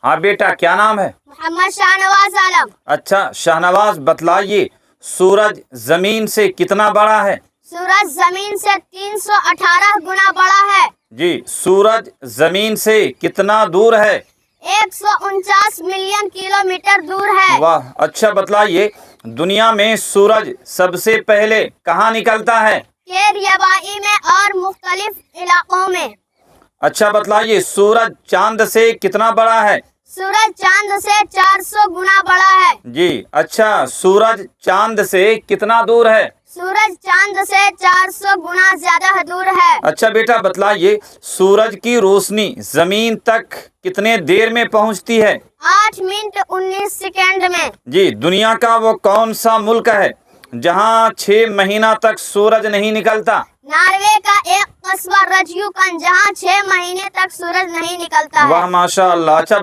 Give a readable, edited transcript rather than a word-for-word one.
آپ بیٹا کیا نام ہے؟ محمد شاہنواز عالم۔ اچھا شاہنواز بتلائیے سورج زمین سے کتنا بڑا ہے؟ سورج زمین سے 318 گنا بڑا ہے۔ جی سورج زمین سے کتنا دور ہے؟ 149 ملین کلومیٹر دور ہے۔ واہ، اچھا بتلائیے دنیا میں سورج سب سے پہلے کہاں نکلتا ہے؟ کیریابائی میں اور مختلف علاقوں میں۔ اچھا بتلائیے سورج چاند سے کتنا بڑا ہے؟ سورج چاند سے 400 گنا بڑا ہے۔ جی اچھا سورج چاند سے کتنا دور ہے؟ سورج چاند سے 400 گنا زیادہ دور ہے۔ اچھا بیٹا بتلائیے سورج کی روشنی زمین تک کتنے دیر میں پہنچتی ہے؟ 8 منٹ 19 سیکنڈ میں۔ جی دنیا کا وہ کون سا ملک ہے جہاں 6 مہینہ تک سورج نہیں نکلتا؟ ناروے کا ایک قصبہ رجیوکن، جہاں 6 مہینے تک سورج نہیں نکلتا ہے۔ واہ ماشاء اللہ۔ اچھا